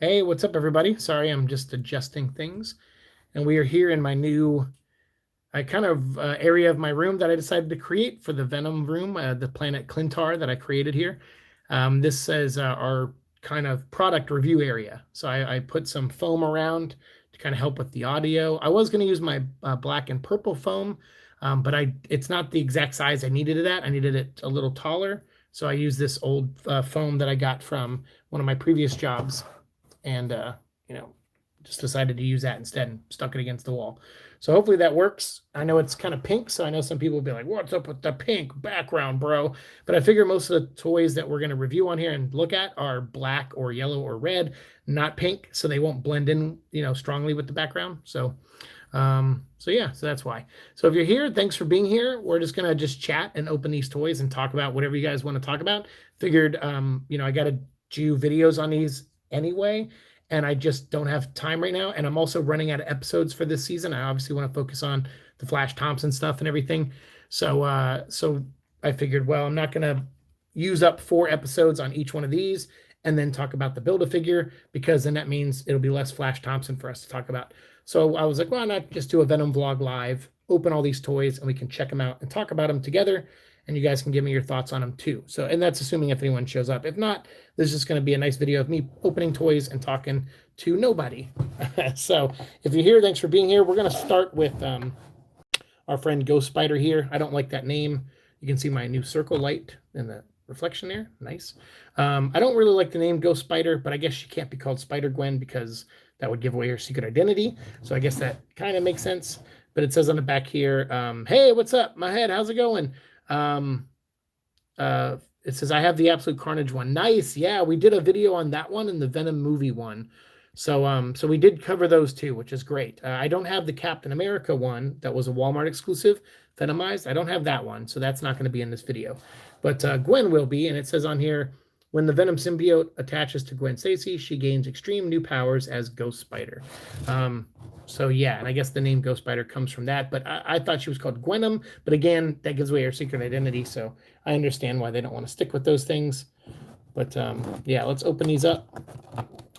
Hey, what's up, everybody? Sorry, I'm just adjusting things. And we are here in my new area of my room that I decided to create for the Venom room, the planet Clintar that I created here. This is our kind of product review area. So I put some foam around to kind of help with the audio. I was going to use my black and purple foam, but it's not the exact size I needed it at. I needed it a little taller. So I used this old foam that I got from one of my previous jobs and you know, just decided to use that instead and stuck it against the wall. So hopefully that works. I know it's kind of pink, so I know some people will be like, "What's up with the pink background, bro?" But I figure most of the toys that we're going to review on here and look at are black or yellow or red, not pink, so they won't blend in, strongly with the background. So yeah, so that's why. So if you're here, thanks for being here. We're just gonna just chat and open these toys and talk about whatever you guys want to talk about. Figured, I got to do videos on these anyway, and I just don't have time right now. And I'm also running out of episodes for this season. I obviously want to focus on the Flash Thompson stuff and everything. So I figured, well, I'm not gonna use up 4 episodes on each one of these and then talk about the Build-A-Figure, because then that means it'll be less Flash Thompson for us to talk about. So I was like, well, not just do a Venom vlog live, open all these toys, and we can check them out and talk about them together. And you guys can give me your thoughts on them too. So, and that's assuming if anyone shows up. If not, this is just going to be a nice video of me opening toys and talking to nobody. So if you're here, thanks for being here. We're going to start with our friend Ghost Spider here. I don't like that name. You can see my new circle light in the reflection there. Nice. I don't really like the name Ghost Spider, but I guess she can't be called Spider-Gwen because that would give away her secret identity. So I guess that kind of makes sense. But it says on the back here, hey, what's up, my head? How's it going? It says, I have the Absolute Carnage one. Nice. Yeah, we did a video on that one and the Venom movie one. So we did cover those two, which is great. I don't have the Captain America one that was a Walmart exclusive, Venomized. I don't have that one, so that's not going to be in this video. But Gwen will be, and it says on here, when the Venom symbiote attaches to Gwen Stacy, she gains extreme new powers as Ghost Spider. So yeah, and I guess the name Ghost Spider comes from that, but I thought she was called Gwenom, but again, that gives away her secret identity, so I understand why they don't want to stick with those things. But yeah, let's open these up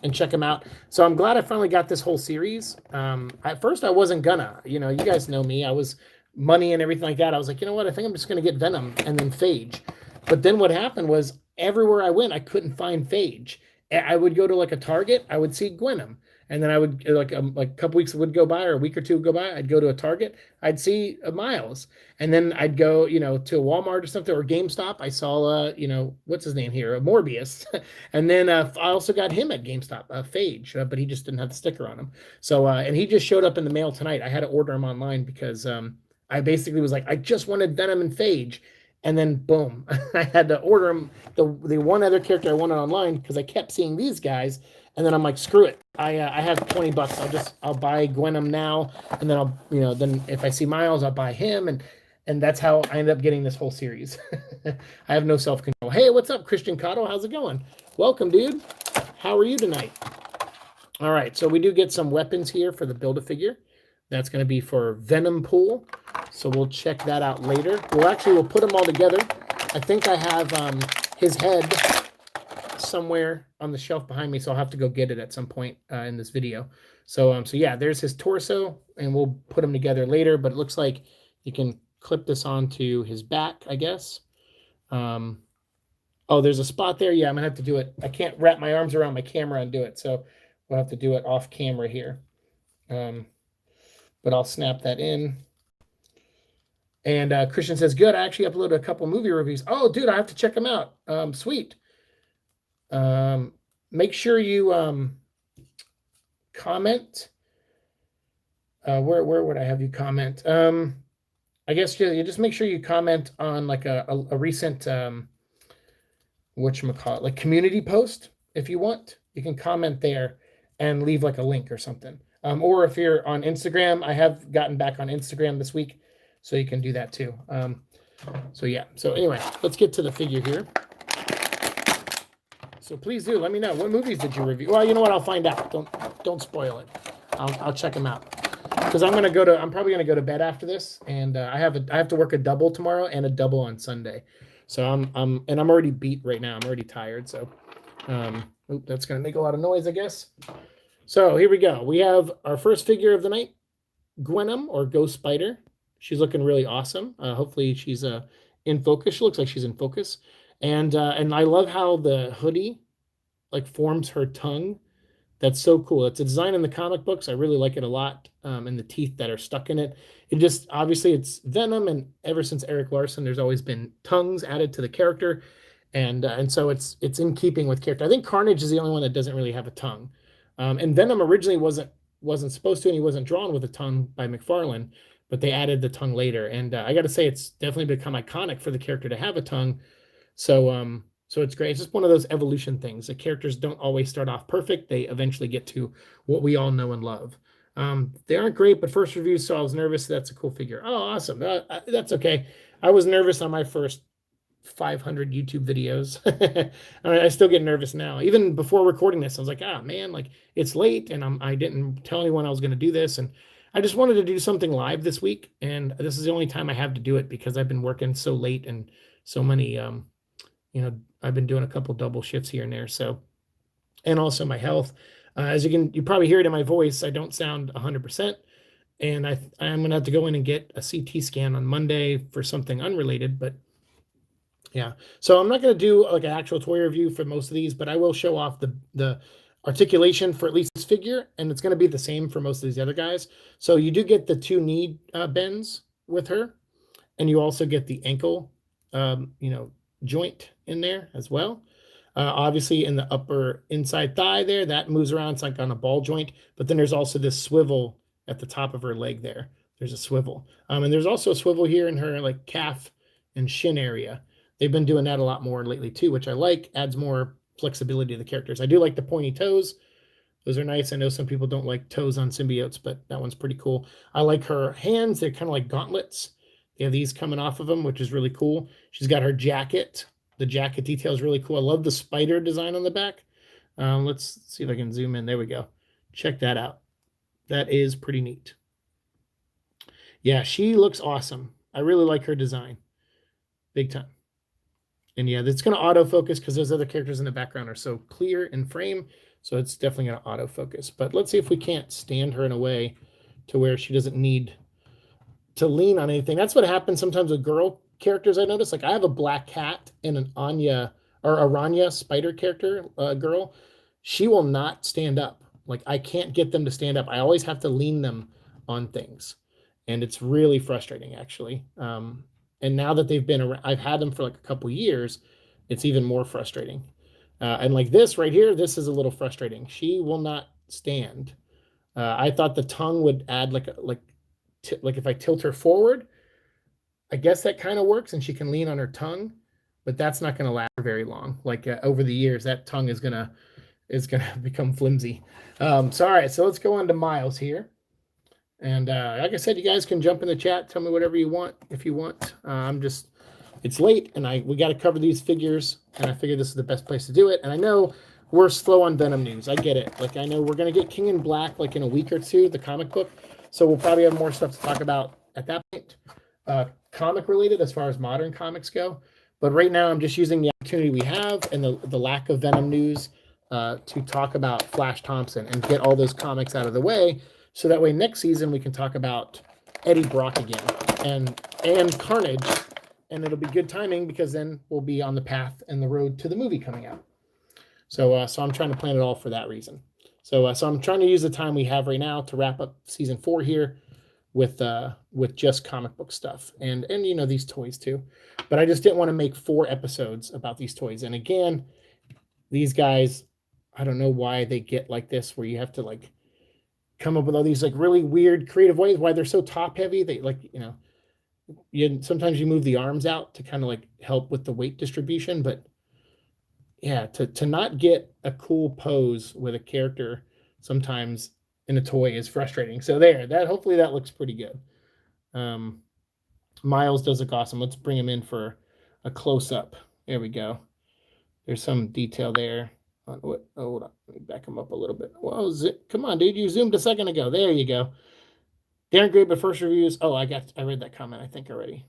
and check them out. So I'm glad I finally got this whole series. At first I wasn't gonna, you guys know me, I was money and everything like that. I was like, you know what, I think I'm just gonna get Venom and then Phage. But then what happened was everywhere I went, I couldn't find Phage. I would go to like a Target, I would see Gwenom. And then I would like a couple weeks would go by or a week or two would go by. I'd go to a Target. I'd see Miles, and then I'd go, to a Walmart or something or GameStop. I saw, what's his name here, Morbius, and then I also got him at GameStop, Phage, but he just didn't have the sticker on him. So and he just showed up in the mail tonight. I had to order him online because I basically was like, I just wanted Venom and Phage. And then boom, I had to order him the one other character I wanted online because I kept seeing these guys. And then I'm like, screw it. I have $20. I'll buy Gwenom now, and then I'll then if I see Miles, I'll buy him, and that's how I ended up getting this whole series. I have no self-control. Hey, what's up, Christian Cotto? How's it going? Welcome, dude. How are you tonight? All right, so we do get some weapons here for the Build-A-Figure. That's going to be for Venom Pool, so we'll check that out later. We'll put them all together. I think I have his head somewhere on the shelf behind me, so I'll have to go get it at some point in this video. So yeah, there's his torso, and we'll put them together later, but it looks like you can clip this onto his back, I guess. Oh, there's a spot there. Yeah, I'm gonna have to do it. I can't wrap my arms around my camera and do it, so we'll have to do it off camera here. But I'll snap that in. And Christian says, good, I actually uploaded a couple movie reviews. Oh, dude, I have to check them out. Sweet. Make sure you comment. Where would I have you comment? I guess you just make sure you comment on like a recent whatchamacallit, like community post. If you want, you can comment there and leave like a link or something. Or if you're on Instagram, I have gotten back on Instagram this week, so you can do that too. So yeah. So anyway, let's get to the figure here. So please do let me know, what movies did you review? Well, you know what? I'll find out. Don't spoil it. I'll check them out because I'm probably gonna go to bed after this, and I have to work a double tomorrow and a double on Sunday. So I'm already beat right now. I'm already tired. So That's going to make a lot of noise, I guess. So here we go. We have our first figure of the night, Venom or Ghost Spider. She's looking really awesome. Hopefully she's in focus. She looks like she's in focus. And I love how the hoodie like forms her tongue. That's so cool. It's a design in the comic books. I really like it a lot. And the teeth that are stuck in it. It just obviously it's Venom, and ever since Eric Larson, there's always been tongues added to the character, and so it's in keeping with character. I think Carnage is the only one that doesn't really have a tongue, and Venom originally wasn't supposed to, and he wasn't drawn with a tongue by McFarlane, but they added the tongue later, and I got to say it's definitely become iconic for the character to have a tongue. So it's great. It's just one of those evolution things. The characters don't always start off perfect. They eventually get to what we all know and love. They aren't great, but first reviews, so I was nervous. That's a cool figure. Oh, awesome. That's okay. I was nervous on my first 500 YouTube videos. I still get nervous now. Even before recording this, I was like, man, like it's late, and I didn't tell anyone I was going to do this, and I just wanted to do something live this week, and this is the only time I have to do it because I've been working so late and so many I've been doing a couple double shifts here and there. So, and also my health, as you probably hear it in my voice, I don't sound 100%. And I'm going to have to go in and get a CT scan on Monday for something unrelated, but yeah. So I'm not going to do like an actual toy review for most of these, but I will show off the articulation for at least this figure. And it's going to be the same for most of these other guys. So you do get the 2 knee bends with her, and you also get the ankle, joint in there as well. Obviously in the upper inside thigh there, that moves around. It's like on a ball joint, but then there's also this swivel at the top of her leg there. There's a swivel. And there's also a swivel here in her like calf and shin area. They've been doing that a lot more lately too, which I like. Adds more flexibility to the characters. I do like the pointy toes. Those are nice. I know some people don't like toes on symbiotes, but that one's pretty cool. I like her hands. They're kind of like gauntlets. They have these coming off of them, which is really cool. She's got her jacket. The jacket detail is really cool. I love the spider design on the back. Let's see if I can zoom in. There we go. Check that out. That is pretty neat. Yeah, she looks awesome. I really like her design. Big time. And yeah, it's going to autofocus because those other characters in the background are so clear in frame. So it's definitely going to autofocus. But let's see if we can't stand her in a way to where she doesn't need to lean on anything. That's what happens sometimes with girl characters, I notice. Like I have a black cat and an Anya or a Ranya spider character, girl. She will not stand up. Like I can't get them to stand up. I always have to lean them on things. And it's really frustrating, actually. And now that they've been around, I've had them for like a couple years, it's even more frustrating. And like this right here, this is a little frustrating. She will not stand. I thought the tongue would add like if I tilt her forward, I guess that kind of works, and she can lean on her tongue, but that's not going to last very long. Like over the years, that tongue is gonna become flimsy. All right, so let's go on to Miles here. And like I said, you guys can jump in the chat, tell me whatever you want if you want. It's late, and we got to cover these figures, and I figured this is the best place to do it. And I know we're slow on Venom news. I get it. Like I know we're gonna get King in Black like in a week or two, the comic book. So we'll probably have more stuff to talk about at that point, comic related as far as modern comics go. But right now, I'm just using the opportunity we have and the lack of Venom news to talk about Flash Thompson and get all those comics out of the way. So that way next season we can talk about Eddie Brock again and Carnage. And it'll be good timing because then we'll be on the path and the road to the movie coming out. So I'm trying to plan it all for that reason. So I'm trying to use the time we have right now to wrap up season 4 here with just comic book stuff and these toys too. But I just didn't want to make 4 episodes about these toys. And again, these guys, I don't know why they get like this, where you have to like come up with all these like really weird creative ways why they're so top heavy. They sometimes you move the arms out to kind of like help with the weight distribution, but yeah, to not get a cool pose with a character sometimes in a toy is frustrating. So hopefully that looks pretty good. Miles does look awesome. Let's bring him in for a close up. There we go. There's some detail there. Hold on. Let me back him up a little bit. Well, come on, dude. You zoomed a second ago. There you go. Darren Great, but first reviews. Oh, I read that comment, I think, already.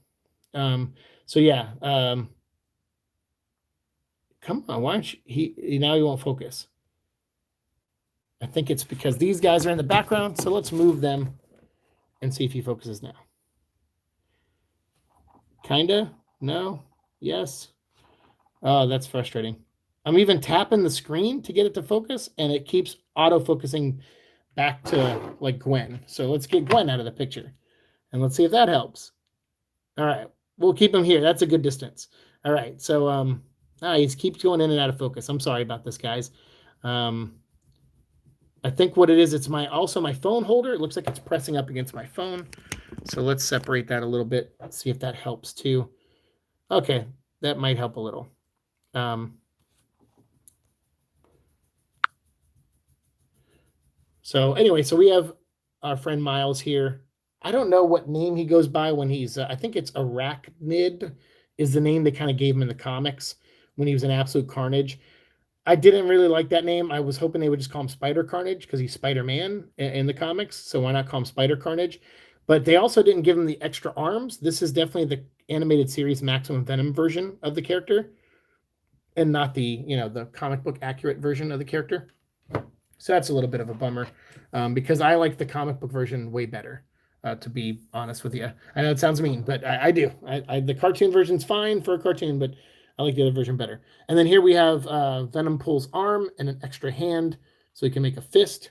So yeah. Come on, why don't you, now he won't focus. I think it's because these guys are in the background, so let's move them and see if he focuses now. Kinda? No? Yes? Oh, that's frustrating. I'm even tapping the screen to get it to focus, and it keeps auto-focusing back to, like, Gwen. So let's get Gwen out of the picture, and let's see if that helps. All right, we'll keep him here. That's a good distance. All right, so he keeps going in and out of focus. I'm sorry about this, guys. I think what it is, it's also my phone holder. It looks like it's pressing up against my phone. So let's separate that a little bit. Let's see if that helps too. Okay, that might help a little. So anyway, so we have our friend Miles here. I don't know what name he goes by when he's, I think it's Arachnid is the name they kind of gave him in the comics when he was in Absolute Carnage. I didn't really like that name. I was hoping they would just call him Spider Carnage because he's Spider-Man in the comics. So why not call him Spider Carnage? But they also didn't give him the extra arms. This is definitely the animated series Maximum Venom version of the character and not the, the comic book accurate version of the character. So that's a little bit of a bummer because I like the comic book version way better, to be honest with you. I know it sounds mean, but I do. The cartoon version's fine for a cartoon, but I like the other version better. And then here we have Venom pulls arm and an extra hand so he can make a fist.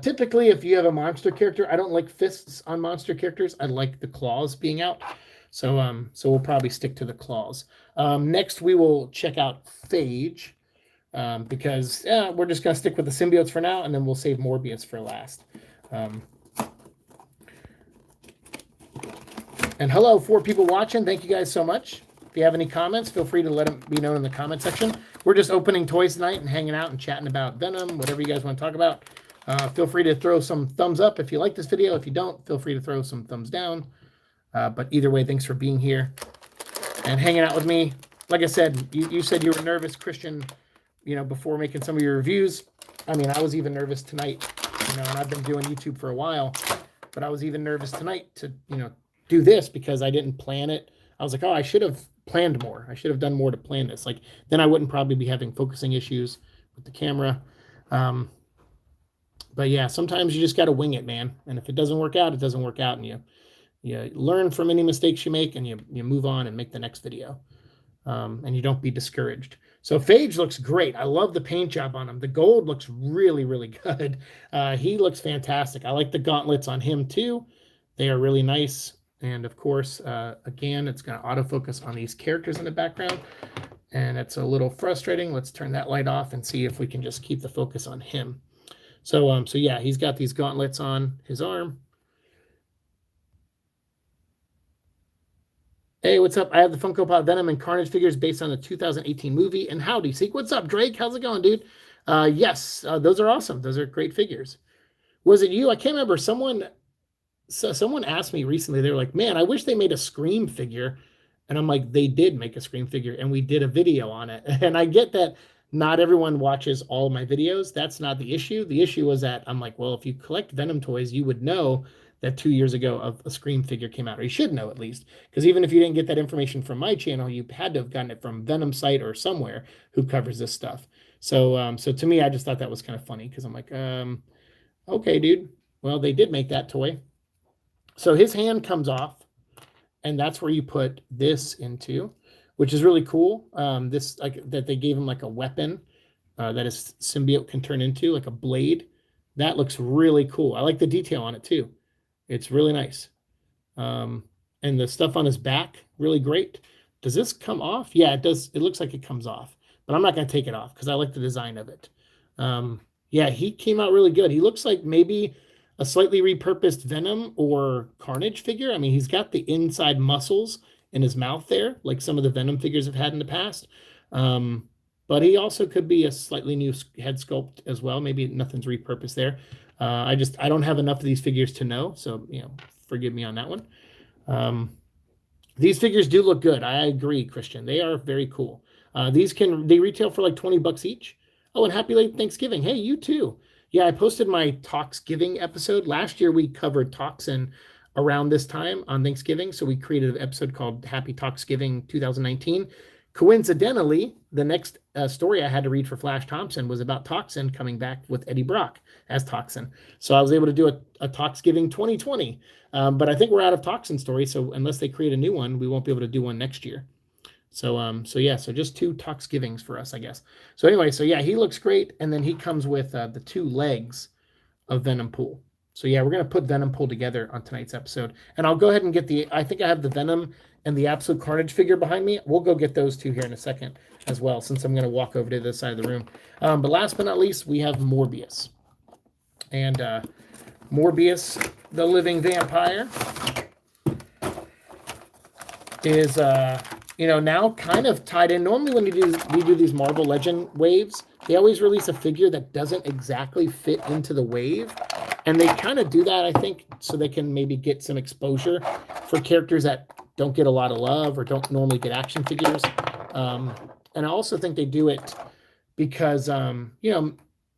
Typically, if you have a monster character, I don't like fists on monster characters. I like the claws being out. So we'll probably stick to the claws. Next, we will check out Phage because we're just going to stick with the symbiotes for now, and then we'll save Morbius for last. And hello, 4 people watching. Thank you guys so much. If you have any comments, feel free to let them be known in the comment section. We're just opening toys tonight and hanging out and chatting about Venom, whatever you guys want to talk about. Feel free to throw some thumbs up if you like this video. If you don't, feel free to throw some thumbs down. But either way, thanks for being here and hanging out with me. Like I said, you said you were nervous, Christian, before making some of your reviews. I mean, I was even nervous tonight, and I've been doing YouTube for a while, but I was even nervous tonight to, do this because I didn't plan it. I was like, oh, I should have planned more. I should have done more to plan this. Like, then I wouldn't probably be having focusing issues with the camera. But yeah, sometimes you just got to wing it, man. And if it doesn't work out, it doesn't work out. And you learn from any mistakes you make and you move on and make the next video. And you don't be discouraged. So Phage looks great. I love the paint job on him. The gold looks really, really good. He looks fantastic. I like the gauntlets on him too. They are really nice. And of course, again, it's going to autofocus on these characters in the background. And it's a little frustrating. Let's turn that light off and see if we can just keep the focus on him. So yeah, he's got these gauntlets on his arm. Hey, what's up? I have the Funko Pop Venom and Carnage figures based on the 2018 movie. And howdy, Siike. What's up, Drake? How's it going, dude? Yes, those are awesome. Those are great figures. Was it you? I can't remember. Someone asked me recently, they were like, man, I wish they made a Scream figure. And I'm like, they did make a Scream figure and we did a video on it. And I get that not everyone watches all of my videos. That's not the issue. The issue was that I'm like, well, if you collect Venom toys, you would know that 2 years ago a Scream figure came out, or you should know at least. Because even if you didn't get that information from my channel, you had to have gotten it from Venom site or somewhere who covers this stuff. So to me, I just thought that was kind of funny because I'm like, okay, dude. Well, they did make that toy. So his hand comes off, and that's where you put this into, which is really cool. This that they gave him like a weapon that his symbiote can turn into, like a blade. That looks really cool. I like the detail on it too. It's really nice. And the stuff on his back, really great. Does this come off? Yeah, it does. It looks like it comes off, but I'm not going to take it off because I like the design of it. Yeah, he came out really good. He looks like maybe a slightly repurposed Venom or Carnage figure. I mean, he's got the inside muscles in his mouth there, like some of the Venom figures have had in the past. But he also could be a slightly new head sculpt as well. Maybe nothing's repurposed there. I don't have enough of these figures to know, so forgive me on that one. These figures do look good. I agree, Christian. They are very cool. They retail for like $20 each. Oh, and happy late Thanksgiving. Hey, you too. Yeah, I posted my Talksgiving episode. Last year we covered Toxin around this time on Thanksgiving, so we created an episode called Happy Talksgiving 2019. Coincidentally, the next story I had to read for Flash Thompson was about Toxin coming back with Eddie Brock as Toxin. So I was able to do a Toxgiving 2020. But I think we're out of Toxin stories. So unless they create a new one, we won't be able to do one next year. So so just 2 Toxgivings for us, I guess. So anyway, so yeah, he looks great. And then he comes with the 2 legs of Venom Pool. So yeah, we're going to put Venom Pool together on tonight's episode. And I'll go ahead and get I think I have the Venom and the Absolute Carnage figure behind me. We'll go get those 2 here in a second as well, since I'm going to walk over to this side of the room. But last but not least, we have Morbius. And Morbius, the living vampire, is now kind of tied in. Normally when we do these Marvel Legend waves, they always release a figure that doesn't exactly fit into the wave. And they kind of do that, I think, so they can maybe get some exposure for characters that don't get a lot of love or don't normally get action figures. And I also think they do it because,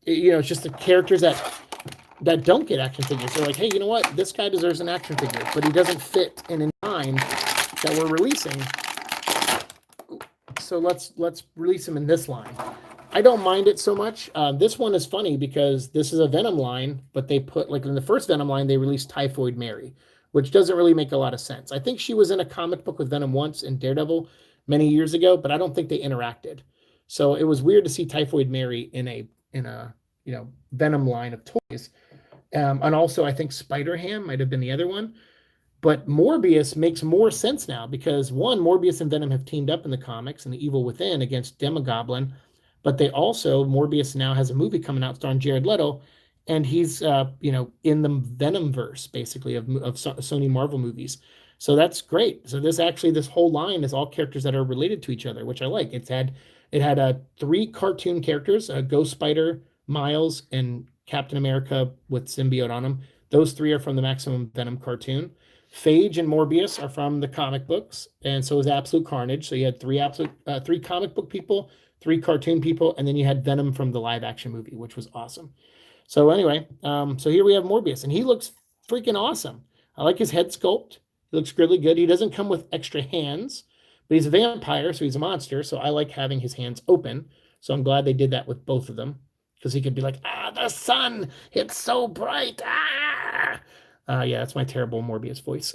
it's just the characters that don't get action figures. They're like, hey, you know what? This guy deserves an action figure, but he doesn't fit in line that we're releasing. So let's release him in this line. I don't mind it so much. This one is funny because this is a Venom line, but they put, like in the first Venom line, they released Typhoid Mary, which doesn't really make a lot of sense. I think she was in a comic book with Venom once in Daredevil many years ago, but I don't think they interacted. So it was weird to see Typhoid Mary in a Venom line of toys. And also I think Spider-Ham might have been the other one. But Morbius makes more sense now because, one, Morbius and Venom have teamed up in the comics in The Evil Within against Demogoblin. But Morbius now has a movie coming out starring Jared Leto, and he's, in the Venomverse, basically, of Sony Marvel movies. So that's great. So this whole line is all characters that are related to each other, which I like. It had 3 cartoon characters, Ghost Spider, Miles, and Captain America with symbiote on him. Those 3 are from the Maximum Venom cartoon. Phage and Morbius are from the comic books, and so is Absolute Carnage. So you had 3 comic book people, 3 cartoon people, and then you had Venom from the live action movie, which was awesome. So anyway, so here we have Morbius, and he looks freaking awesome. I like his head sculpt. He looks really good. He doesn't come with extra hands, but he's a vampire, so he's a monster. So I like having his hands open. So I'm glad they did that with both of them, because he could be like, the sun, it's so bright. Yeah, that's my terrible Morbius voice.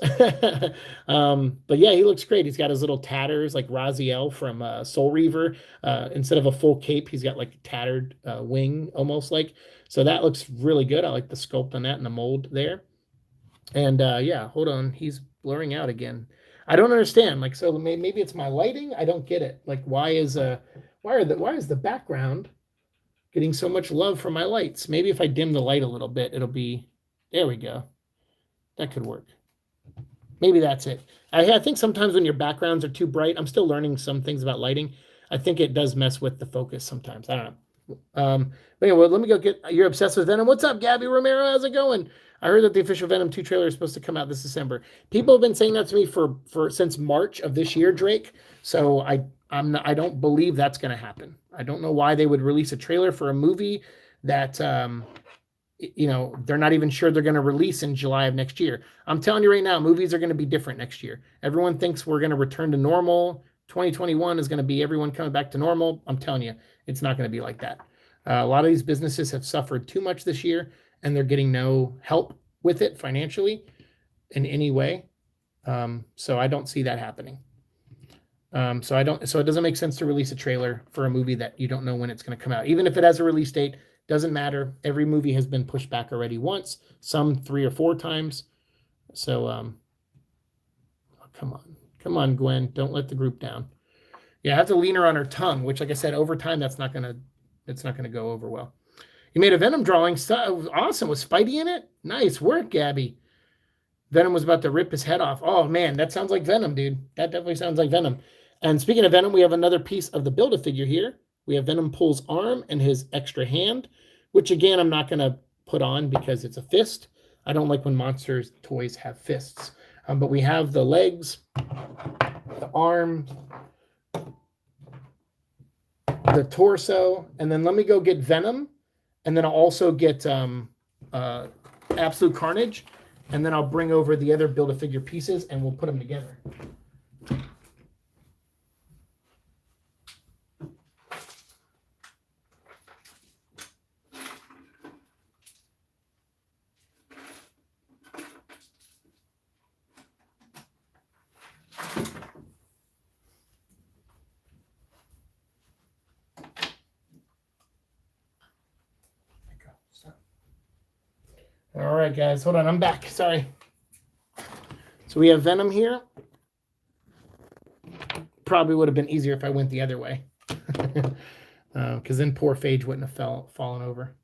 But yeah, he looks great. He's got his little tatters like Raziel from Soul Reaver. Instead of a full cape, he's got like a tattered wing almost like. So that looks really good. I like the sculpt on that and the mold there. And yeah, hold on. He's blurring out again. I don't understand. Like, so maybe it's my lighting. I don't get it. Like, why is the background getting so much love from my lights? Maybe if I dim the light a little bit, it'll be, there we go. That could work. Maybe that's it. I think sometimes when your backgrounds are too bright, I'm still learning some things about lighting. I think it does mess with the focus sometimes. I don't know. But anyway, let me go get, you're obsessed with Venom. What's up, Gabby Romero? How's it going? I heard that the official Venom 2 trailer is supposed to come out this December. People have been saying that to me for since March of this year, Drake. So I don't believe that's going to happen. I don't know why they would release a trailer for a movie that, they're not even sure they're going to release in July of next year. I'm telling you right now, movies are going to be different next year. Everyone thinks we're going to return to normal. 2021 is going to be everyone coming back to normal. I'm telling you, it's not going to be like that. A lot of these businesses have suffered too much this year, and they're getting no help with it financially in any way. So I don't see that happening. So it doesn't make sense to release a trailer for a movie that you don't know when it's going to come out. Even if it has a release date, doesn't matter. Every movie has been pushed back already once, some 3 or 4 times. So, come on, Gwen, don't let the group down. Yeah, I have to lean her on her tongue, which, like I said, over time, it's not gonna go over well. You made a Venom drawing. Awesome. Was Spidey in it? Nice work, Gabby. Venom was about to rip his head off. Oh, man, that sounds like Venom, dude. That definitely sounds like Venom. And speaking of Venom, we have another piece of the Build-A-Figure here. We have Venom Pool's arm and his extra hand, which, again, I'm not going to put on because it's a fist. I don't like when monsters toys have fists. But we have the legs, the arm, the torso, and then let me go get Venom, and then I'll also get Absolute Carnage, and then I'll bring over the other Build-A-Figure pieces, and we'll put them together. All right, guys, hold on. I'm back. Sorry. So we have Venom here. Probably would have been easier if I went the other way. Because then poor Phage wouldn't have fallen over.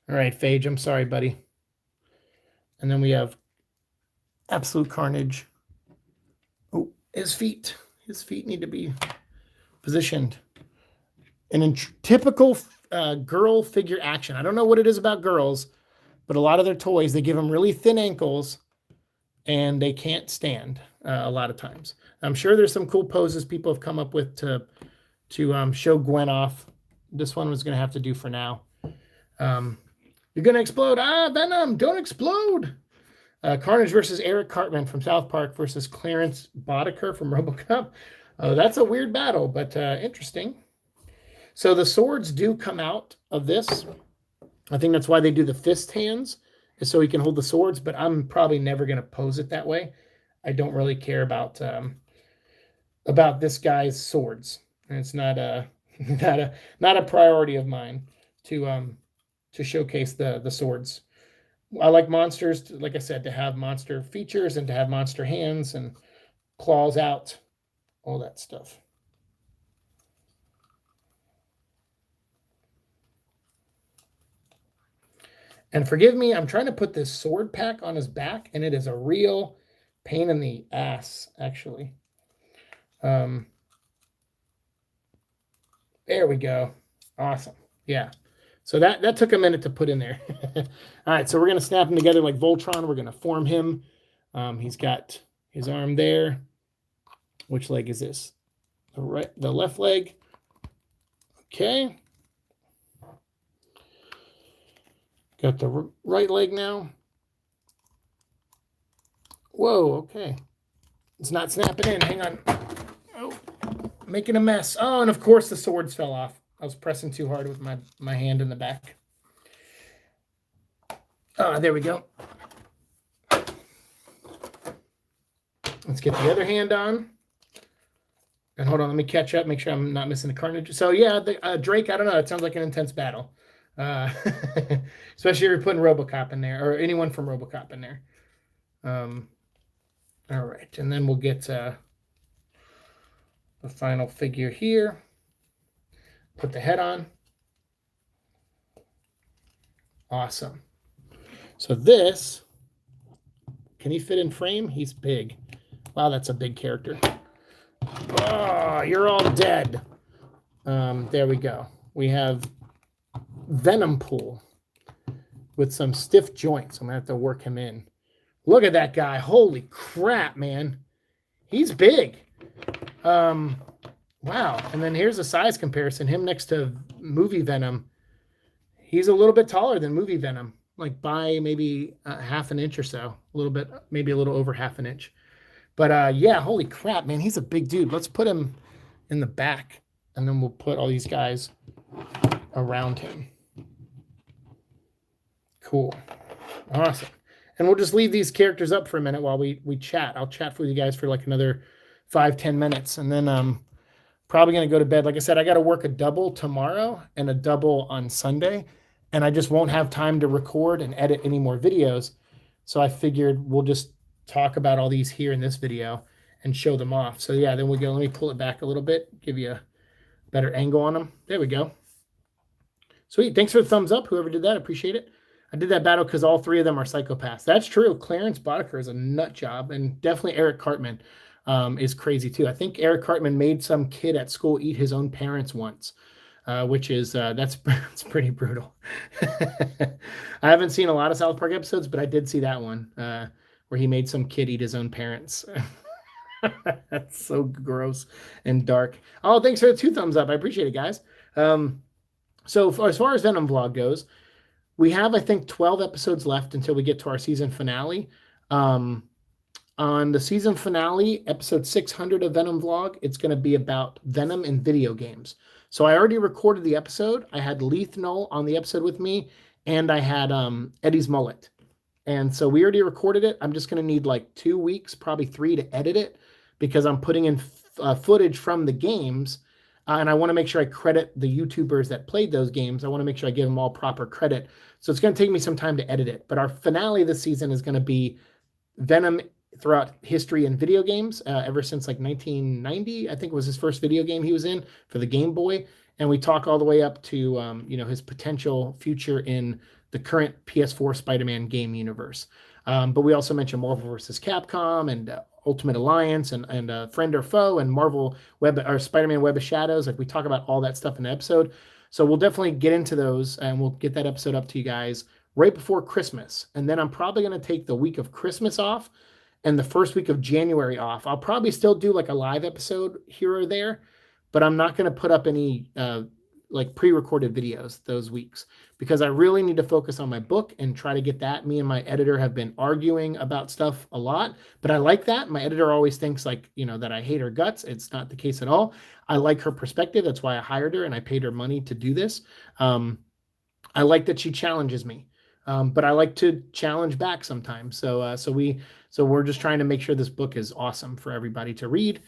All right, Phage, I'm sorry, buddy. And then we have Absolute Carnage. Oh, his feet. His feet need to be positioned. And in typical girl figure action, I don't know what it is about girls, but a lot of their toys, they give them really thin ankles and they can't stand a lot of times. I'm sure there's some cool poses people have come up with to show Gwen off. This one was going to have to do for now. You're going to explode. Venom, don't explode. Carnage versus Eric Cartman from South Park versus Clarence Boddicker from RoboCop. That's a weird battle, but interesting. So the swords do come out of this. I think that's why they do the fist hands, is so he can hold the swords, but I'm probably never going to pose it that way. I don't really care about this guy's swords. And it's not a priority of mine to showcase the swords. I like monsters, like I said, to have monster features and to have monster hands and claws out, all that stuff. And forgive me, I'm trying to put this sword pack on his back, and it is a real pain in the ass, actually. There we go. Awesome. Yeah. So that took a minute to put in there. All right, so we're going to snap him together like Voltron. We're going to form him. He's got his arm there. Which leg is this? The left leg. Okay. Got the right leg now. Whoa, okay. It's not snapping in. Hang on. Oh, making a mess. Oh, and of course the swords fell off. I was pressing too hard with my hand in the back. There we go. Let's get the other hand on. And hold on, let me catch up, make sure I'm not missing the Carnage. So yeah, the Drake, I don't know, it sounds like an intense battle. Especially if you're putting RoboCop in there, or anyone from RoboCop in there. All right, and then we'll get the final figure here. Put the head on. Awesome. So this, can he fit in frame? He's big. Wow, that's a big character. Oh, you're all dead. There we go. We have Venom Pool with some stiff joints. I'm going to have to work him in. Look at that guy. Holy crap, man. He's big. Wow. And then here's a size comparison. Him next to movie Venom. He's a little bit taller than movie Venom, like by maybe half an inch or so. A little bit, maybe a little over half an inch. But yeah, holy crap, man. He's a big dude. Let's put him in the back, and then we'll put all these guys around him. Cool. Awesome. And we'll just leave these characters up for a minute while we chat. I'll chat with you guys for like another 5-10 minutes, and then probably going to go to bed. Like I said, I got to work a double tomorrow and a double on Sunday, and I just won't have time to record and edit any more videos. So I figured we'll just talk about all these here in this video and show them off. So yeah, then we go, let me pull it back a little bit, give you a better angle on them. There we go. Sweet. Thanks for the thumbs up, whoever did that. Appreciate it. I did that battle because all three of them are psychopaths. That's true. Clarence Boddicker is a nut job, and definitely Eric Cartman is crazy too. I think Eric Cartman made some kid at school eat his own parents once, which is that's pretty brutal. I haven't seen a lot of South Park episodes, but I did see that one where he made some kid eat his own parents. That's so gross and dark. Oh, thanks for the 2 thumbs up. I appreciate it, guys. So as far as Venom Vlog goes, we have, I think, 12 episodes left until we get to our season finale. On the season finale, episode 600 of Venom Vlog, it's going to be about Venom in video games. So I already recorded the episode. I had Leith Null on the episode with me, and I had Eddie's mullet. And so we already recorded it. I'm just going to need like 2 weeks, probably 3, to edit it, because I'm putting in footage from the games and I want to make sure I credit the YouTubers that played those games. I want to make sure I give them all proper credit. So it's going to take me some time to edit it. But our finale this season is going to be Venom throughout history in video games, ever since like 1990, I think was his first video game he was in for the Game Boy. And we talk all the way up to his potential future in the current PS4 Spider-Man game universe. But we also mentioned Marvel versus Capcom and Ultimate Alliance and Friend or Foe and Marvel Web or Spider-Man Web of Shadows. Like we talk about all that stuff in the episode. So we'll definitely get into those and we'll get that episode up to you guys right before Christmas. And then I'm probably going to take the week of Christmas off and the first week of January off. I'll probably still do like a live episode here or there, but I'm not going to put up any like pre-recorded videos those weeks because I really need to focus on my book and try to get that. Me and my editor have been arguing about stuff a lot, but I like that. My editor always thinks like, that I hate her guts. It's not the case at all. I like her perspective. That's why I hired her and I paid her money to do this. I like that she challenges me. But I like to challenge back sometimes. So we're just trying to make sure this book is awesome for everybody to read.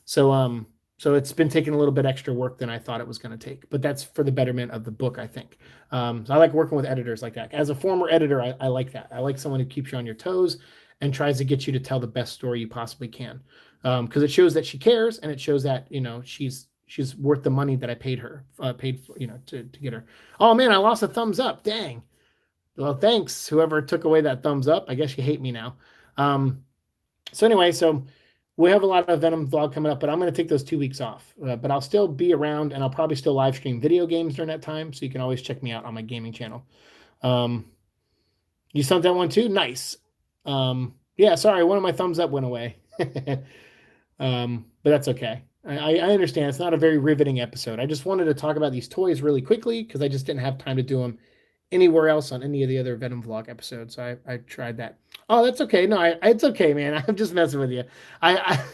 So it's been taking a little bit extra work than I thought it was going to take, but that's for the betterment of the book, I think. So I like working with editors like that. As a former editor, I like that. I like someone who keeps you on your toes and tries to get you to tell the best story you possibly can. Because it shows that she cares and it shows that, she's worth the money that I paid her, to get her. Oh man, I lost a thumbs up. Dang. Well, thanks, whoever took away that thumbs up. I guess you hate me now. So we have a lot of Venom vlog coming up, but I'm going to take those 2 weeks off. But I'll still be around, and I'll probably still live stream video games during that time, so you can always check me out on my gaming channel. You sent that one too? Nice. Yeah, sorry, one of my thumbs up went away. But that's okay. I understand. It's not a very riveting episode. I just wanted to talk about these toys really quickly because I just didn't have time to do them anywhere else on any of the other Venom vlog episodes. So I tried that. Oh, that's okay. No, it's okay, man. I'm just messing with you.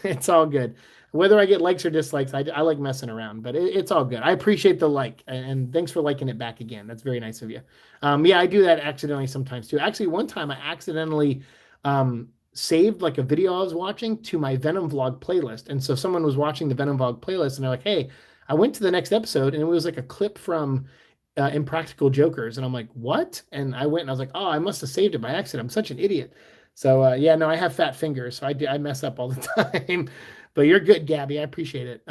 It's all good. Whether I get likes or dislikes, I like messing around, but it's all good. I appreciate the like, and thanks for liking it back again. That's very nice of you. Yeah, I do that accidentally sometimes too. Actually, one time I accidentally saved like a video I was watching to my Venom vlog playlist. And so someone was watching the Venom vlog playlist and they're like, hey, I went to the next episode and it was like a clip from Impractical Jokers. And I'm like, what? And I went and I was like, oh, I must have saved it by accident. I'm such an idiot. So yeah, no, I have fat fingers. So I mess up all the time, but you're good, Gabby. I appreciate it.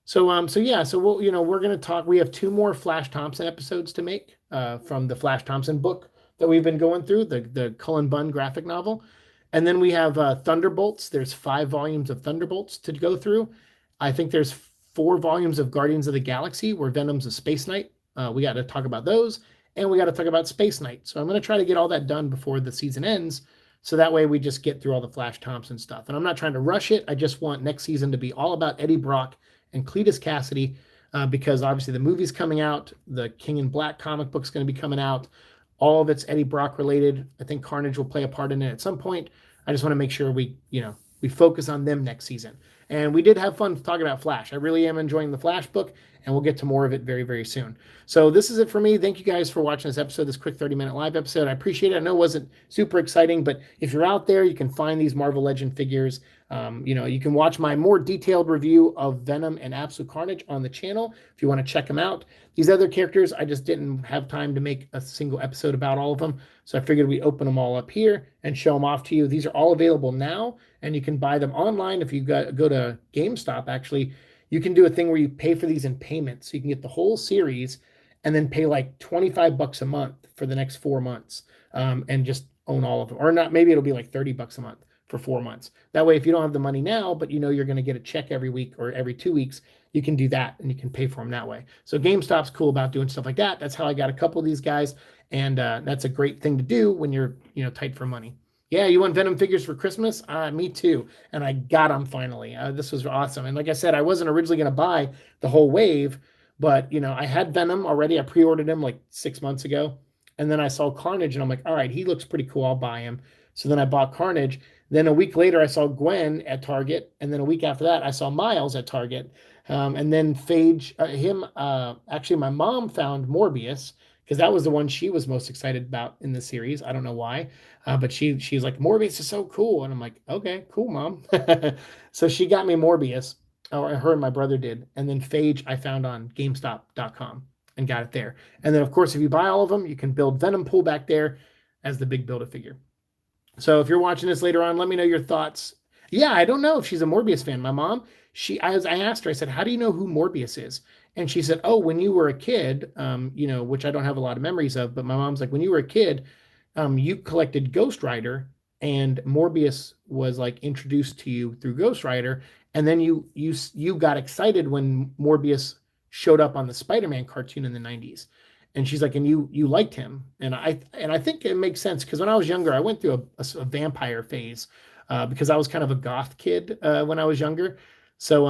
So yeah, so we're going to talk, we have 2 more Flash Thompson episodes to make from the Flash Thompson book that we've been going through, the Cullen Bunn graphic novel. And then we have Thunderbolts. There's 5 volumes of Thunderbolts to go through. I think there's 4 volumes of Guardians of the Galaxy where Venom's a Space Knight. We got to talk about those, and we got to talk about Space Knight. So I'm going to try to get all that done before the season ends, so that way we just get through all the Flash Thompson stuff. And I'm not trying to rush it. I just want next season to be all about Eddie Brock and Cletus Cassidy, because obviously the movie's coming out. The King in Black comic book's going to be coming out. All of it's Eddie Brock related. I think Carnage will play a part in it at some point. I just want to make sure we focus on them next season. And we did have fun talking about Flash. I really am enjoying the Flash book, and we'll get to more of it very, very soon. So this is it for me. Thank you guys for watching this episode, this quick 30-minute live episode. I appreciate it. I know it wasn't super exciting, but if you're out there, you can find these Marvel Legend figures. You can watch my more detailed review of Venom and Absolute Carnage on the channel if you want to check them out. These other characters, I just didn't have time to make a single episode about all of them, so I figured we open them all up here and show them off to you. These are all available now, and you can buy them online. If you go to GameStop, actually, you can do a thing where you pay for these in payments. So you can get the whole series and then pay like $25 a month for the next 4 months, and just own all of them. Or not, maybe it'll be like $30 a month for 4 months. That way, if you don't have the money now, but you're going to get a check every week or every 2 weeks, you can do that and you can pay for them that way. So GameStop's cool about doing stuff like that. That's how I got a couple of these guys. And that's a great thing to do when you're, tight for money. Yeah, you want Venom figures for Christmas? Me too. And I got them finally. This was awesome. And like I said, I wasn't originally going to buy the whole wave, but I had Venom already. I pre-ordered him like 6 months ago. And then I saw Carnage and I'm like, all right, he looks pretty cool. I'll buy him. So then I bought Carnage. Then a week later, I saw Gwen at Target. And then a week after that, I saw Miles at Target. And then Phage, actually, my mom found Morbius because that was the one she was most excited about in the series. I don't know why, but she's like, Morbius is so cool. And I'm like, okay, cool, Mom. So she got me Morbius. or her and my brother did. And then Phage I found on GameStop.com and got it there. And then, of course, if you buy all of them, you can build Venom Pool back there as the big Build-A-Figure. So if you're watching this later on, let me know your thoughts. Yeah, I don't know if she's a Morbius fan. My mom, I asked her, I said, how do you know who Morbius is? And she said, oh, when you were a kid, which I don't have a lot of memories of, but my mom's like, when you were a kid, you collected Ghost Rider, and Morbius was like introduced to you through Ghost Rider, and then you got excited when Morbius showed up on the Spider-Man cartoon in the 90s. And she's like, and you liked him. And I think it makes sense, because when I was younger, I went through a vampire phase, because I was kind of a goth kid when I was younger. So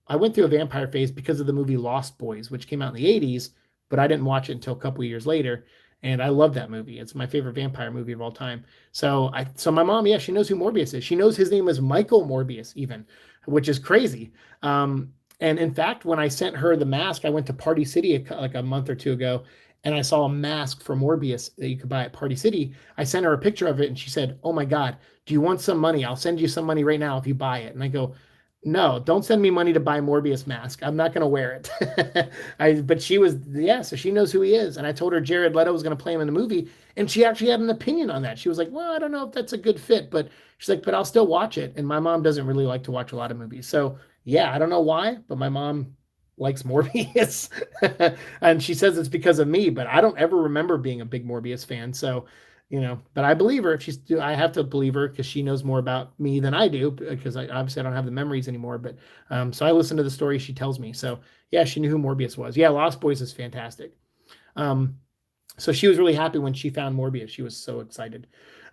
I went through a vampire phase because of the movie Lost Boys, which came out in the 80s, but I didn't watch it until a couple of years later. And I love that movie. It's my favorite vampire movie of all time. So my mom, yeah, she knows who Morbius is. She knows his name is Michael Morbius even, which is crazy. And in fact, when I sent her the mask, I went to Party City like a month or two ago, and I saw a mask for Morbius that you could buy at Party City. I sent her a picture of it, and she said, "Oh my God, do you want some money? I'll send you some money right now if you buy it." And I go, "No, don't send me money to buy Morbius mask. I'm not going to wear it." But she was, yeah, so she knows who he is. And I told her Jared Leto was going to play him in the movie, and she actually had an opinion on that. She was like, "Well, I don't know if that's a good fit," but she's like, "But I'll still watch it." And my mom doesn't really like to watch a lot of movies. So yeah, I don't know why, but my mom likes Morbius. And she says it's because of me, but I don't ever remember being a big Morbius fan. So, but I believe her. I have to believe her because she knows more about me than I do, because obviously I don't have the memories anymore. But so I listen to the story she tells me. So yeah, she knew who Morbius was. Yeah, Lost Boys is fantastic. So she was really happy when she found Morbius. She was so excited.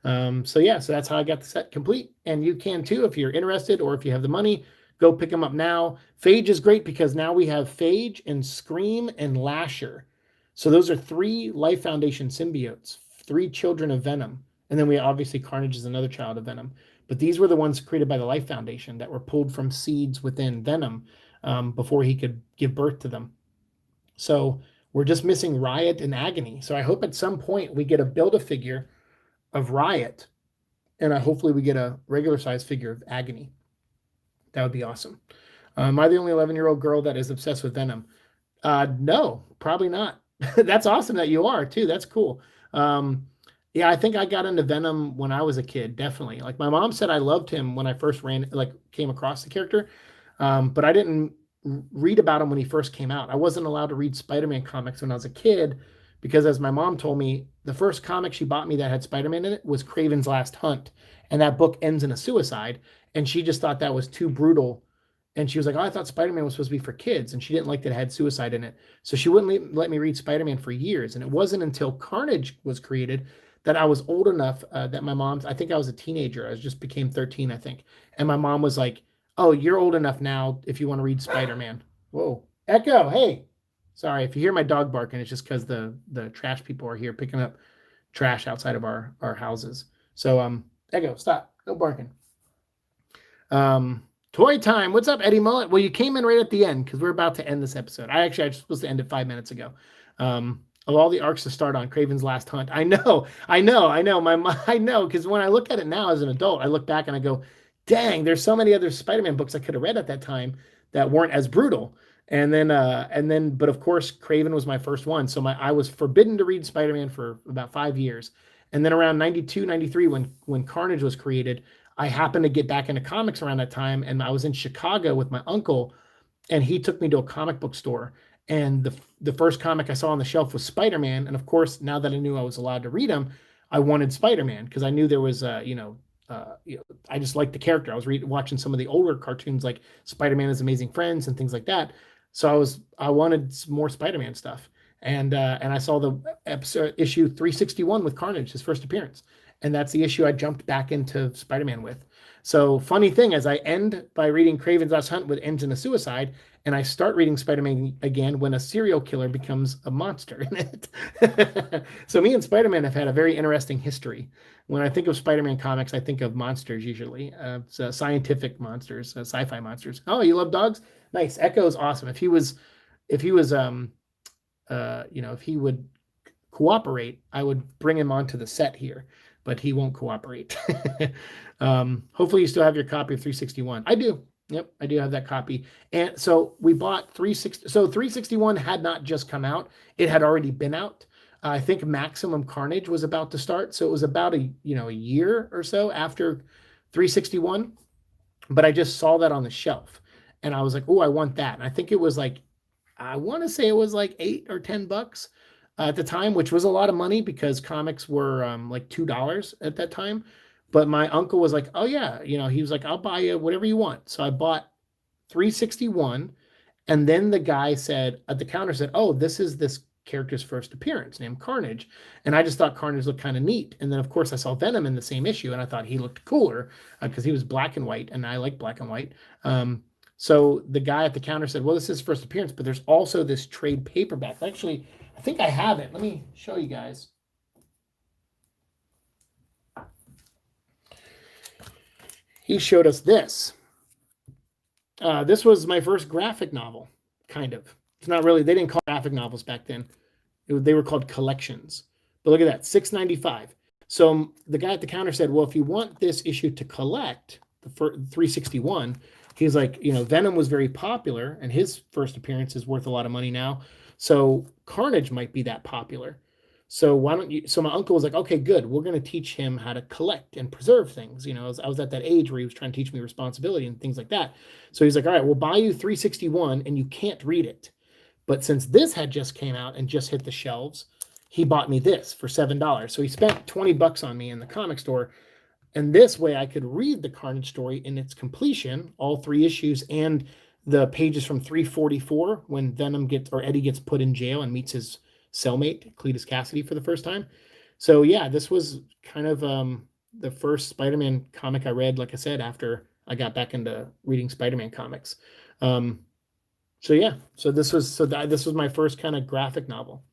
So that's how I got the set complete. And you can too if you're interested, or if you have the money. Go pick them up now. Phage is great because now we have Phage and Scream and Lasher. So those are 3 Life Foundation symbiotes, 3 children of Venom. And then we obviously Carnage is another child of Venom. But these were the ones created by the Life Foundation that were pulled from seeds within Venom before he could give birth to them. So we're just missing Riot and Agony. So I hope at some point we get a Build-A-Figure of Riot, and hopefully we get a regular size figure of Agony. That would be awesome. Am I the only 11-year-old girl that is obsessed with Venom? No, probably not. That's awesome that you are too. That's cool. Yeah, I think I got into Venom when I was a kid, definitely. Like my mom said, I loved him when I first came across the character, but I didn't read about him when he first came out. I wasn't allowed to read Spider-Man comics when I was a kid because, as my mom told me, the first comic she bought me that had Spider-Man in it was Kraven's Last Hunt, and that book ends in a suicide, and she just thought that was too brutal. And she was like, "Oh, I thought Spider-Man was supposed to be for kids," and she didn't like that it had suicide in it. So she wouldn't let me read Spider-Man for years. And it wasn't until Carnage was created that I was old enough that my mom's, I think I was a teenager. I just became 13, I think. And my mom was like, "Oh, you're old enough now if you want to read Spider-Man." Whoa. Echo, hey. Sorry, if you hear my dog barking, it's just because the trash people are here picking up trash outside of our houses. So Echo, stop. No barking. Toy time. What's up, Eddie Mullet? Well, you came in right at the end because we're about to end this episode. I was supposed to end it 5 minutes ago. Of all the arcs to start on, Kraven's Last Hunt. I know. I know, because when I look at it now as an adult, I look back and I go, dang, there's so many other Spider-Man books I could have read at that time that weren't as brutal. And then, but of course, Kraven was my first one. So I was forbidden to read Spider-Man for about 5 years. And then around 92, 93, when Carnage was created, I happened to get back into comics around that time. And I was in Chicago with my uncle, and he took me to a comic book store. And the first comic I saw on the shelf was Spider-Man. And of course, now that I knew I was allowed to read him, I wanted Spider-Man because I knew there was, I just liked the character. I was watching some of the older cartoons like Spider-Man His Amazing Friends and things like that. So I wanted some more Spider-Man stuff. And I saw the episode issue 361 with Carnage, his first appearance. And that's the issue I jumped back into Spider-Man with. So funny thing, as I end by reading Kraven's Last Hunt, with ends in a suicide, and I start reading Spider-Man again when a serial killer becomes a monster in it. So me and Spider-Man have had a very interesting history. When I think of Spider-Man comics, I think of monsters usually. Scientific monsters, sci-fi monsters. Oh, you love dogs? Nice. Echo is awesome. If he would cooperate, I would bring him onto the set here, but he won't cooperate. Hopefully you still have your copy of 361. I do. Yep, I do have that copy. And so we bought 360. So 361 had not just come out; it had already been out. I think Maximum Carnage was about to start, so it was about a year or so after 361. But I just saw that on the shelf, and I was like, "Oh, I want that." And I think it was like, I want to say it was like $8 or $10 at the time, which was a lot of money because comics were like $2 at that time. But my uncle was like, "Oh yeah," he was like, "I'll buy you whatever you want." So I bought 361, and then the guy said at the counter said, "Oh, this is this character's first appearance named Carnage." And I just thought Carnage looked kind of neat. And then of course I saw Venom in the same issue, and I thought he looked cooler because he was black and white, and I like black and white. So the guy at the counter said, "Well, this is his first appearance, but there's also this trade paperback." Actually, I think I have it. Let me show you guys. He showed us this. This was my first graphic novel, kind of. It's not really, they didn't call graphic novels back then. They were called collections. But look at that, $6.95. So the guy at the counter said, "Well, if you want this issue to collect, the 361, he's like, Venom was very popular, and his first appearance is worth a lot of money now. So Carnage might be that popular. So why don't you?" So my uncle was like, "Okay, good. We're going to teach him how to collect and preserve things." I was at that age where he was trying to teach me responsibility and things like that. So he's like, "All right, we'll buy you 361, and you can't read it. But since this had just came out and just hit the shelves, he bought me this for $7. So he spent $20 on me in the comic store. And this way I could read the Carnage story in its completion, all 3 issues, and the pages from 344 when Eddie gets put in jail and meets his cellmate, Cletus Cassidy, for the first time. So yeah, this was kind of the first Spider-Man comic I read, like I said, after I got back into reading Spider-Man comics. So this was my first kind of graphic novel.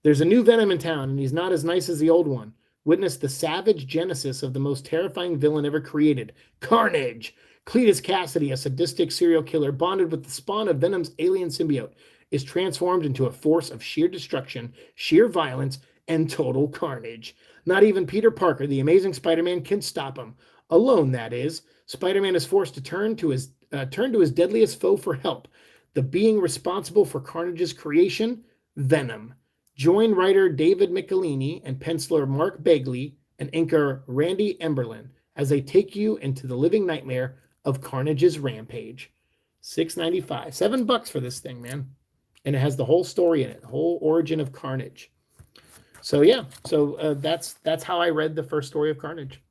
There's a new Venom in town, and he's not as nice as the old one. Witness the savage genesis of the most terrifying villain ever created, Carnage. Cletus Cassidy, a sadistic serial killer bonded with the spawn of Venom's alien symbiote, is transformed into a force of sheer destruction, sheer violence, and total carnage. Not even Peter Parker, the Amazing Spider-Man, can stop him. Alone, that is. Spider-Man is forced to turn to his deadliest foe for help, the being responsible for Carnage's creation, Venom. Join writer David Michelini and penciler Mark Bagley and inker Randy Emberlin as they take you into the living nightmare of Carnage's rampage. $6.95, $7 for this thing, man, and it has the whole story in it, the whole origin of Carnage. So yeah, that's how I read the first story of Carnage.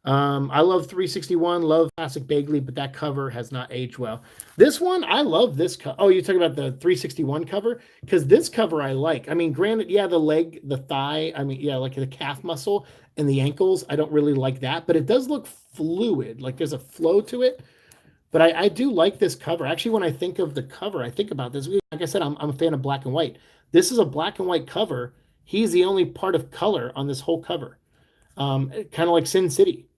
I love 361, love classic Bagley, but that cover has not aged well. This one, I love this cover. Oh, you're talking about the 361 cover? Because this cover I like. I mean, granted, yeah, the leg, the thigh, I mean, yeah, like the calf muscle and the ankles, I don't really like that, but it does look fluid. Like there's a flow to it. But I do like this cover. Actually, when I think of the cover, I think about this. Like I said, I'm a fan of black and white. This is a black and white cover. He's the only part of color on this whole cover. Kind of like Sin City.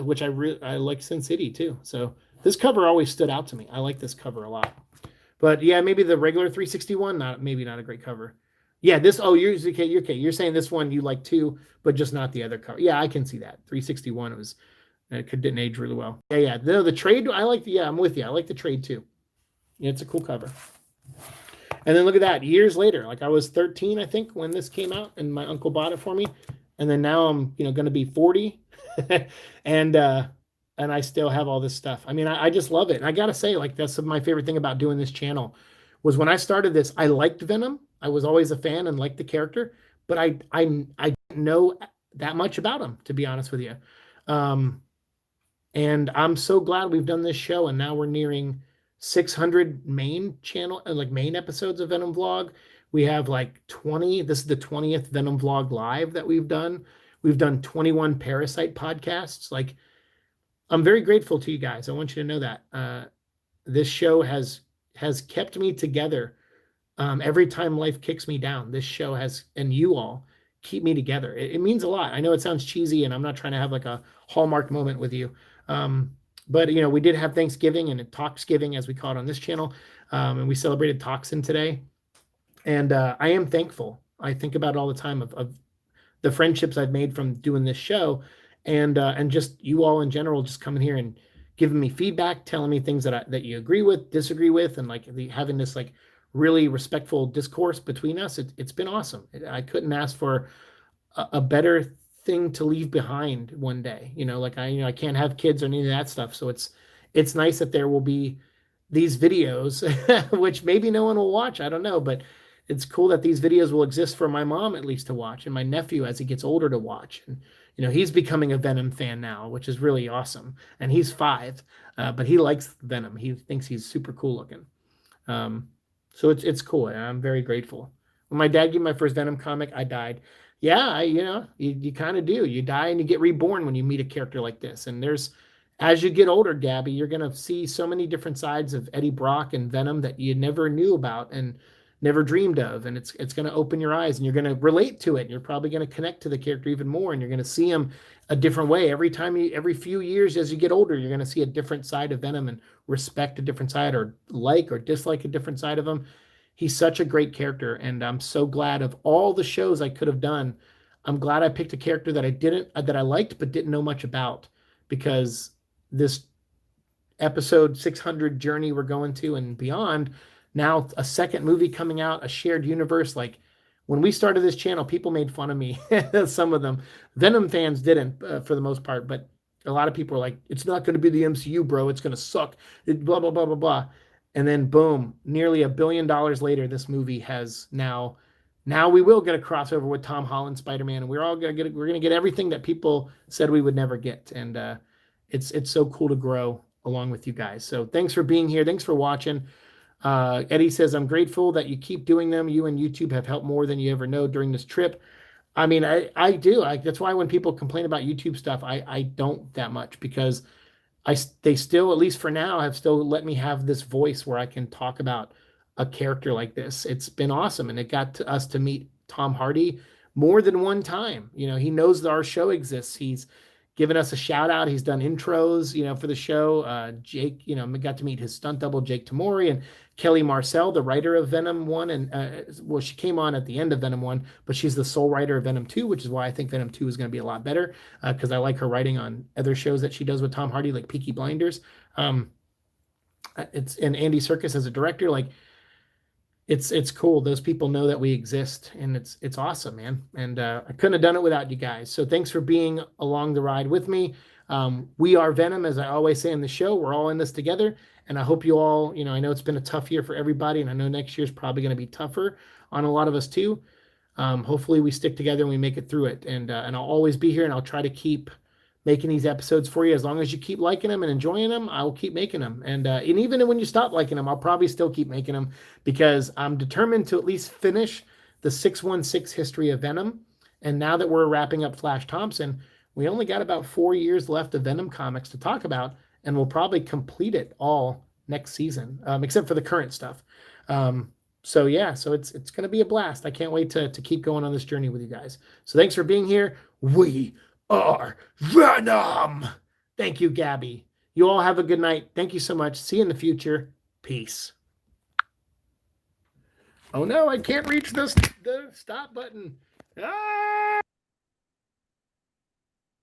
Which I like Sin City too. So this cover always stood out to me. I like this cover a lot. But yeah, maybe the regular 361, maybe not a great cover. Yeah, this. Oh, you're okay. You're saying this one you like too, but just not the other cover. Yeah, I can see that. 361 didn't age really well. Yeah. The trade I like. Yeah, I'm with you. I like the trade too. Yeah, it's a cool cover. And then look at that. Years later, like I was 13, I think, when this came out, and my uncle bought it for me. And then now I'm, going to be 40, and I still have all this stuff. I mean, I just love it. And I gotta say, like, that's my favorite thing about doing this channel was when I started this. I liked Venom. I was always a fan and liked the character, but I didn't know that much about him, to be honest with you. And I'm so glad we've done this show, and now we're nearing 600 main episodes of Venom Vlog. We have like 20. This is the 20th Venom Vlog live that we've done. We've done 21 Parasite podcasts. Like, I'm very grateful to you guys. I want you to know that this show has kept me together. Every time life kicks me down, this show and you all keep me together. It means a lot. I know it sounds cheesy, and I'm not trying to have like a Hallmark moment with you. But we did have Thanksgiving and Talksgiving, as we call it on this channel. And we celebrated Toxin today. And I am thankful. I think about it all the time of the friendships I've made from doing this show, and just you all in general, just coming here and giving me feedback, telling me things that you agree with, disagree with, and like having this like really respectful discourse between us. It's been awesome. I couldn't ask for a better thing to leave behind one day. Like I can't have kids or any of that stuff. So it's nice that there will be these videos, which maybe no one will watch. I don't know, but it's cool that these videos will exist for my mom at least to watch, and my nephew as he gets older to watch. And he's becoming a Venom fan now, which is really awesome. And he's 5, but he likes Venom. He thinks he's super cool looking. So it's cool, and I'm very grateful. When my dad gave me my first Venom comic, I died. Yeah, you kind of do. You die and you get reborn when you meet a character like this. And as you get older, Gabby, you're going to see so many different sides of Eddie Brock and Venom that you never knew about and never dreamed of. And it's going to open your eyes, and you're going to relate to it. And you're probably going to connect to the character even more, and you're going to see him a different way. Every few years as you get older, you're going to see a different side of Venom and respect a different side, or like or dislike a different side of him. He's such a great character, and I'm so glad of all the shows I could have done. I'm glad I picked a character that I liked but didn't know much about, because this episode 600 journey we're going to and beyond, now a second movie coming out, a shared universe. Like when we started this channel, people made fun of me. Some of them, Venom fans didn't, for the most part, but a lot of people were like, it's not going to be the MCU, bro. It's going to suck. Blah, blah, blah, blah, blah. And then boom, nearly $1 billion later, this movie has now we will get a crossover with Tom Holland Spider-Man, and we're going to get everything that people said we would never get. And it's so cool to grow along with you guys. So thanks for being here. Thanks for watching. Eddie says, I'm grateful that you keep doing them. You and YouTube have helped more than you ever know during this trip. I mean, I do. That's why when people complain about YouTube stuff, I don't that much, because they still, at least for now, have still let me have this voice where I can talk about a character like this. It's been awesome. And it got us to meet Tom Hardy more than one time. He knows that our show exists. He's given us a shout out. He's done intros, for the show. Jake, got to meet his stunt double, Jake Tamori, and Kelly Marcel, the writer of Venom 1. And she came on at the end of Venom 1, but she's the sole writer of Venom 2, which is why I think Venom 2 is going to be a lot better, because I like her writing on other shows that she does with Tom Hardy, like Peaky Blinders. And Andy Serkis as a director. Like, it's cool. Those people know that we exist, and it's awesome, man. And I couldn't have done it without you guys. So thanks for being along the ride with me. We are Venom, as I always say in the show. We're all in this together, and I hope you all, I know it's been a tough year for everybody, and I know next year is probably going to be tougher on a lot of us too. Hopefully we stick together and we make it through it. And I'll always be here, and I'll try to keep making these episodes for you. As long as you keep liking them and enjoying them, I will keep making them. And even when you stop liking them, I'll probably still keep making them, because I'm determined to at least finish the 616 history of Venom. And now that we're wrapping up Flash Thompson, we only got about 4 years left of Venom comics to talk about, and we'll probably complete it all next season, except for the current stuff. So it's going to be a blast. I can't wait to keep going on this journey with you guys. So thanks for being here. We are Venom. Thank you, Gabby. You all have a good night. Thank you so much. See you in the future. Peace. Oh no, I can't reach the stop button. Ah!